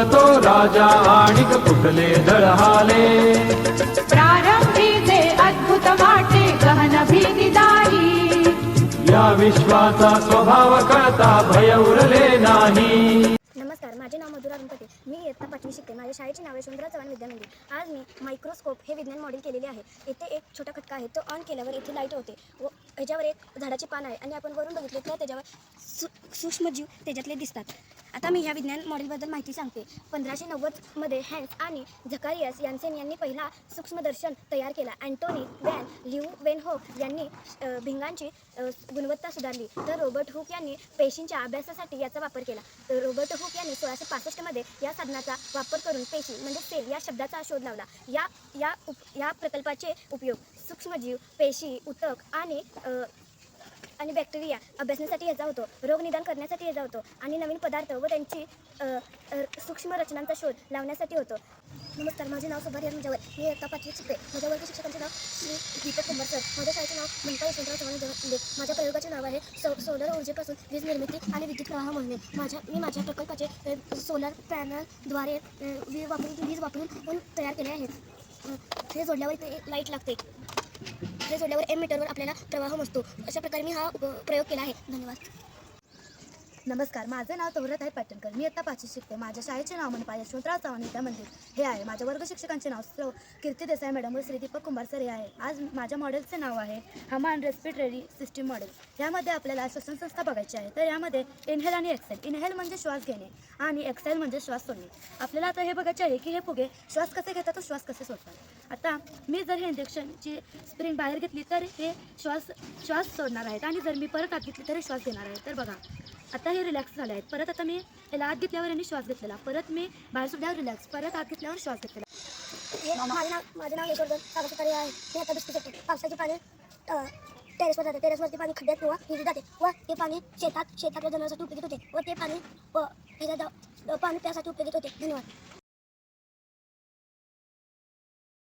बोलतो राजा आणि कुठले जळहाले. प्रारंभी जे अद्भुत वाटे गहन भीतीदारी, या विश्वाचा स्वभाव कळता भय उरले नाही. नमस्कार, माझे नाव मधुरा गणपती. मी इयत्ता 5वी शिकते. माझ्या शाळेचे नाव यशवंतराव चव्हाण विद्या मंदिर. आज मी मायक्रोस्कोप हे विज्ञान मॉडेल केलेले आहे. येथे एक छोटा खटका आहे, तो ऑन केल्यावर येथे लाईट होते व ह्याच्यावर एक झाडाचे पान आहे आणि आपण वरून बघितले तर त्याच्यावर सूक्ष्मजीव त्याच्यातले दिसतात. आता मी ह्या विज्ञान मॉडेलबद्दल माहिती सांगते. 1590मध्ये हॅन्स आणि झकारियास यान्सेन यांनी पहिला सूक्ष्मदर्शन तयार केला. अँटोनी वॅन ल्यूवेनहोफ यांनी भिंगांची गुणवत्ता सुधारली. तर रॉबर्ट हुक यांनी पेशींच्या अभ्यासासाठी याचा वापर केला. तर रॉबर्ट हुक यांनी 1665मध्ये या साधनाचा वापर करून पेशी म्हणजे सेल या शब्दाचा शोध लावला. या प्रकल्पाचे उपयोग सूक्ष्मजीव, पेशी, ऊतक आणि बॅक्टेरिया अभ्यासण्यासाठी याचा होतो. रोगनिदान करण्यासाठी याचा होतो आणि नवीन पदार्थ व त्यांची सूक्ष्म रचनांचा शोध लावण्यासाठी होतो. नमस्कार, माझे नाव सुभाष मुजावर. मी इयत्ता 5वीत शिकते. माझ्या वर्ग शिक्षकांचे नाव श्री दीपक कुंभार सर. माझ्या शाळेचे नाव मनपा यशवंतराव चव्हाण विद्या. माझ्या प्रयोगाचे नाव आहे सोलर ऊर्जेपासून वीज निर्मिती आणि विद्युत प्रवाह मोजणे. मी माझ्या प्रकल्पाचे सोलर पॅनलद्वारे वीज वापरून तयार केले आहे. हे जोडल्यावर इथे लाईट लागते. हे जोडल्यावर एम मीटरवर आपल्याला प्रवाह मोजतो. अशा प्रकारे मी हा प्रयोग केला आहे. धन्यवाद. नमस्कार, माझे नाव तोहरत आहे पाटणकर. मी इयत्ता 5वीत शिकते. माझ्या शाळेचे नाव मनपा यशवंतराव चव्हाण विद्या मंदिर हे आहे. माझ्या वर्ग शिक्षकांचे नाव कीर्ती देसाई मॅडम व श्री दीपक कुंभार सर हे आहे. आज माझ्या मॉडेलचे नाव आहे हमान रेस्पिरेटरी सिस्टीम मॉडेल. यामध्ये आपल्याला श्वसन संस्था बघायची आहे. तर यामध्ये इनहेल आणि एक्सेल. इनहेल म्हणजे श्वास घेणे आणि एक्सेल म्हणजे श्वास सोडणे. आपल्याला आता हे बघायचे आहे की हे फुगे श्वास कसे घेतात व श्वास कसे सोडतात. आता मी जर हे इंजेक्शनची स्प्रिंग बाहेर घेतली तर हे श्वास सोडणार आहेत आणि जर मी परत आत घेतली तर हे श्वास घेणार आहे. तर बघा, आता हे रिलॅक्स झाले आहेत. परत आता मी याला आत घेतल्यावर यांनी श्वास घेतलेला, परत मी बाहेर सुटल्यावर रिलॅक्स, परत आत घेतल्यावर श्वास घेतलेला. माझे नाव यशवंतराव सागरसुतारे आहे. मी आता दुसरी शिकते. पावसाचे पाणी टेरेसवर जाते. टेरेसवरती पाणी खड्ड्यात किंवा विहिरीत जाते व ते पाणी शेतातल्या जनावरांसाठी उपयोगित होते व ते पाणी पाणी त्यासाठी उपयोगित होते. धन्यवाद.